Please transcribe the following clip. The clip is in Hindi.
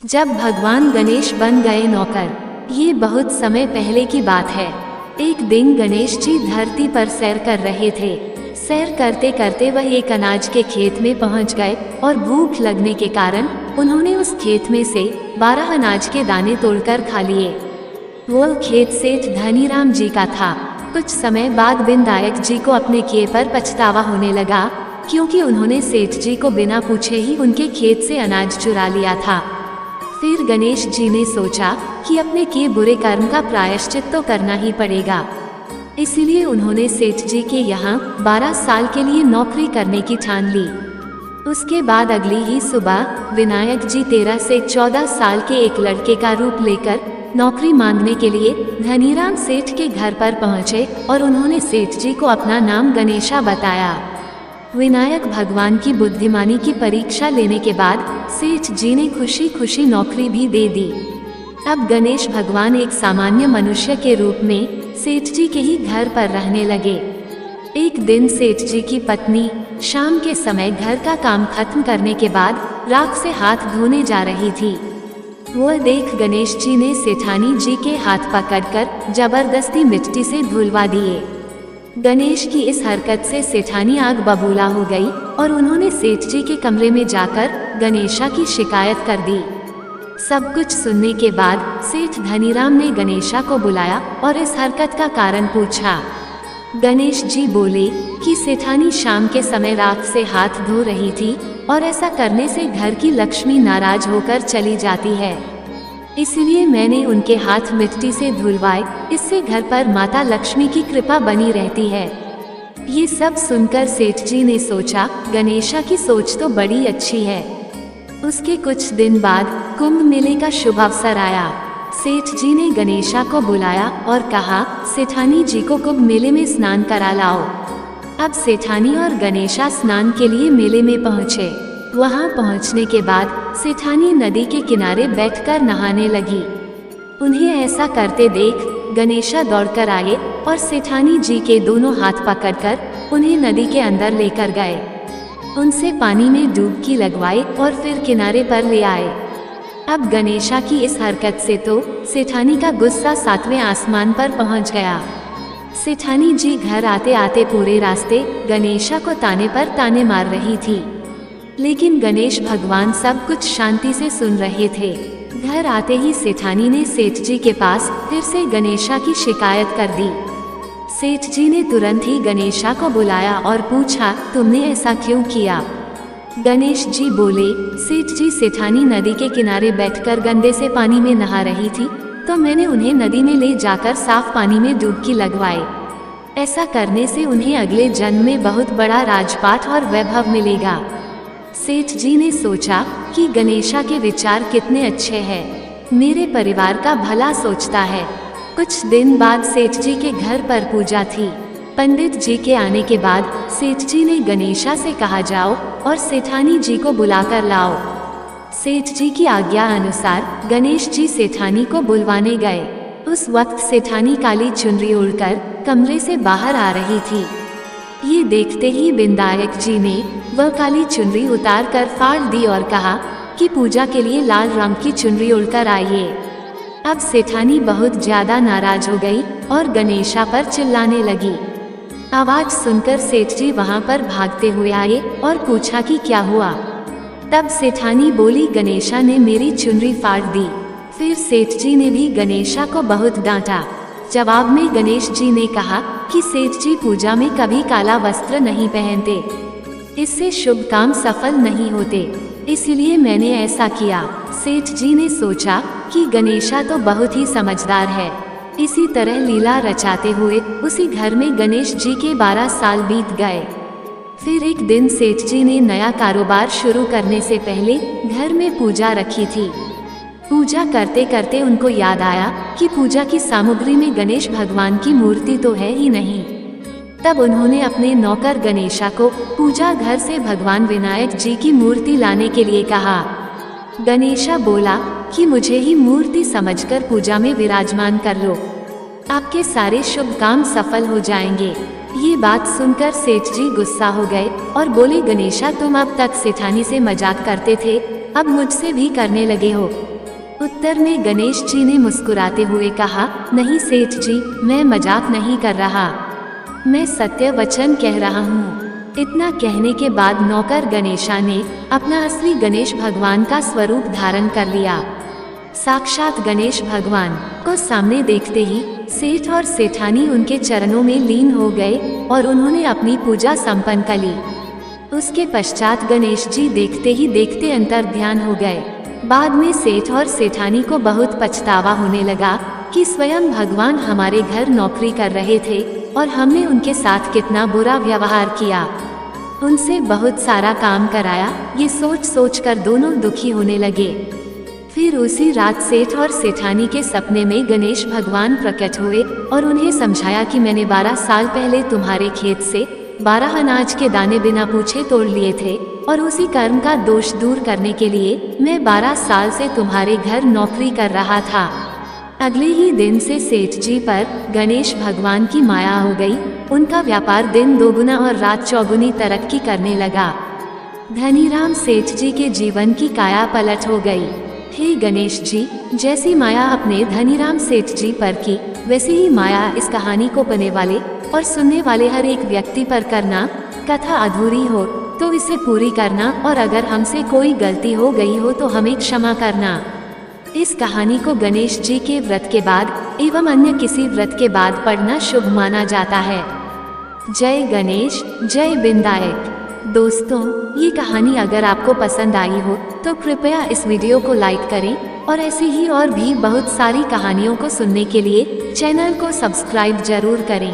जब भगवान गणेश बन गए नौकर। ये बहुत समय पहले की बात है। एक दिन गणेश जी धरती पर सैर कर रहे थे। सैर करते करते वह एक अनाज के खेत में पहुंच गए और भूख लगने के कारण उन्होंने उस खेत में से 12 अनाज के दाने तोड़कर खा लिए। वो खेत सेठ धनीराम जी का था। कुछ समय बाद विनायक जी को अपने किए पर पछतावा होने लगा, क्योंकि उन्होंने सेठ जी को बिना पूछे ही उनके खेत से अनाज चुरा लिया था। फिर गणेश जी ने सोचा कि अपने किए बुरे कर्म का प्रायश्चित तो करना ही पड़ेगा। इसलिए उन्होंने सेठ जी के यहाँ 12 साल के लिए नौकरी करने की ठान ली। उसके बाद अगली ही सुबह विनायक जी 13 से 14 साल के एक लड़के का रूप लेकर नौकरी मांगने के लिए धनीराम सेठ के घर पर पहुँचे और उन्होंने सेठ जी को अपना नाम गणेशा बताया। विनायक भगवान की बुद्धिमानी की परीक्षा लेने के बाद सेठ जी ने खुशी खुशी नौकरी भी दे दी। अब गणेश भगवान एक सामान्य मनुष्य के रूप में सेठ जी के ही घर पर रहने लगे। एक दिन सेठ जी की पत्नी शाम के समय घर का काम खत्म करने के बाद राख से हाथ धोने जा रही थी। वह देख गणेश जी ने सेठानी जी के हाथ पकड़कर जबरदस्ती मिट्टी से धुलवा दिए। गणेश की इस हरकत से सेठानी आग बबूला हो गई और उन्होंने सेठ जी के कमरे में जाकर गणेशा की शिकायत कर दी। सब कुछ सुनने के बाद सेठ धनीराम ने गणेशा को बुलाया और इस हरकत का कारण पूछा। गणेश जी बोले कि सेठानी शाम के समय राख से हाथ धो रही थी और ऐसा करने से घर की लक्ष्मी नाराज होकर चली जाती है, इसलिए मैंने उनके हाथ मिट्टी से धुलवाए। इससे घर पर माता लक्ष्मी की कृपा बनी रहती है। ये सब सुनकर सेठ जी ने सोचा, गणेशा की सोच तो बड़ी अच्छी है। उसके कुछ दिन बाद कुंभ मेले का शुभ अवसर आया। सेठ जी ने गणेशा को बुलाया और कहा, सेठानी जी को कुंभ मेले में स्नान करा लाओ। अब सेठानी और गणेशा स्नान के लिए मेले में पहुँचे। वहां पहुंचने के बाद सेठानी नदी के किनारे बैठकर नहाने लगी। उन्हें ऐसा करते देख गणेशा दौड़कर आए और सेठानी जी के दोनों हाथ पकड़कर उन्हें नदी के अंदर लेकर गए। उनसे पानी में डुबकी लगवाई और फिर किनारे पर ले आए। अब गणेशा की इस हरकत से तो सेठानी का गुस्सा 7वें आसमान पर पहुंच गया। सेठानी जी घर आते आते पूरे रास्ते गणेशा को ताने पर ताने मार रही थी, लेकिन गणेश भगवान सब कुछ शांति से सुन रहे थे। घर आते ही सेठानी ने सेठ जी के पास फिर से गणेशा की शिकायत कर दी। सेठ जी ने तुरंत ही गणेशा को बुलाया और पूछा, तुमने ऐसा क्यों किया? गणेश जी बोले, सेठ जी सेठानी नदी के किनारे बैठकर गंदे से पानी में नहा रही थी, तो मैंने उन्हें नदी में ले जाकर साफ पानी में डुबकी लगवाई। ऐसा करने से उन्हें अगले जन्म में बहुत बड़ा राजपाट और वैभव मिलेगा। सेठ जी ने सोचा कि गणेशा के विचार कितने अच्छे हैं, मेरे परिवार का भला सोचता है। कुछ दिन बाद सेठ जी के घर पर पूजा थी। पंडित जी के आने के बाद सेठ जी ने गणेशा से कहा, जाओ और सेठानी जी को बुलाकर लाओ। सेठ जी की आज्ञा अनुसार गणेश जी सेठानी को बुलवाने गए। उस वक्त सेठानी काली चुनरी ओढ़कर कमरे से बाहर आ रही थी। ये देखते ही विनायक जी ने वह काली चुनरी उतार कर फाड़ दी और कहा कि पूजा के लिए लाल रंग की चुनरी उड़कर आइए। अब सेठानी बहुत ज्यादा नाराज हो गई और गणेशा पर चिल्लाने लगी। आवाज सुनकर सेठ जी वहां पर भागते हुए आए और पूछा कि क्या हुआ। तब सेठानी बोली, गणेशा ने मेरी चुनरी फाड़ दी। फिर सेठ जी ने भी गणेशा को बहुत डांटा। जवाब में गणेश जी ने कहा कि सेठ जी पूजा में कभी काला वस्त्र नहीं पहनते, इससे शुभ काम सफल नहीं होते, इसलिए मैंने ऐसा किया। सेठ जी ने सोचा कि गणेशा तो बहुत ही समझदार है। इसी तरह लीला रचाते हुए उसी घर में गणेश जी के 12 साल बीत गए। फिर एक दिन सेठ जी ने नया कारोबार शुरू करने से पहले घर में पूजा रखी थी। पूजा करते करते उनको याद आया कि पूजा की सामग्री में गणेश भगवान की मूर्ति तो है ही नहीं। तब उन्होंने अपने नौकर गणेशा को पूजा घर से भगवान विनायक जी की मूर्ति लाने के लिए कहा। गणेशा बोला कि मुझे ही मूर्ति समझकर पूजा में विराजमान कर लो, आपके सारे शुभ काम सफल हो जाएंगे। ये बात सुनकर सेठ जी गुस्सा हो गए और बोले, गणेशा तुम अब तक सेठानी से मजाक करते थे, अब मुझसे भी करने लगे हो। उत्तर में गणेश जी ने मुस्कुराते हुए कहा, नहीं सेठ जी, मैं मजाक नहीं कर रहा, मैं सत्य वचन कह रहा हूँ। इतना कहने के बाद नौकर गणेशा ने अपना असली गणेश भगवान का स्वरूप धारण कर लिया। साक्षात गणेश भगवान को सामने देखते ही सेठ और सेठानी उनके चरणों में लीन हो गए और उन्होंने अपनी पूजा संपन्न कर ली। उसके पश्चात गणेश जी देखते ही देखते अंतर्ध्यान हो गए। बाद में सेठ और सेठानी को बहुत पछतावा होने लगा कि स्वयं भगवान हमारे घर नौकरी कर रहे थे और हमने उनके साथ कितना बुरा व्यवहार किया, उनसे बहुत सारा काम कराया। ये सोच सोच कर दोनों दुखी होने लगे। फिर उसी रात सेठ और सेठानी के सपने में गणेश भगवान प्रकट हुए और उन्हें समझाया कि मैंने 12 साल पहले तुम्हारे खेत से 12 अनाज के दाने बिना पूछे तोड़ लिए थे और उसी कर्म का दोष दूर करने के लिए मैं 12 साल से तुम्हारे घर नौकरी कर रहा था। अगले ही दिन से सेठ जी पर गणेश भगवान की माया हो गई। उनका व्यापार दिन दोगुना और रात चौगुनी तरक्की करने लगा। धनीराम सेठ जी के जीवन की काया पलट हो गई। हे गणेश जी, जैसी माया अपने धनीराम सेठ जी पर की, वैसी ही माया इस कहानी को पढ़ने वाले और सुनने वाले हर एक व्यक्ति पर करना। कथा अधूरी हो तो इसे पूरी करना और अगर हमसे कोई गलती हो गई हो तो हमें क्षमा करना। इस कहानी को गणेश जी के व्रत के बाद एवं अन्य किसी व्रत के बाद पढ़ना शुभ माना जाता है। जय गणेश, जय विनायक। दोस्तों, ये कहानी अगर आपको पसंद आई हो तो कृपया इस वीडियो को लाइक करें और ऐसी ही और भी बहुत सारी कहानियों को सुनने के लिए चैनल को सब्सक्राइब जरूर करें।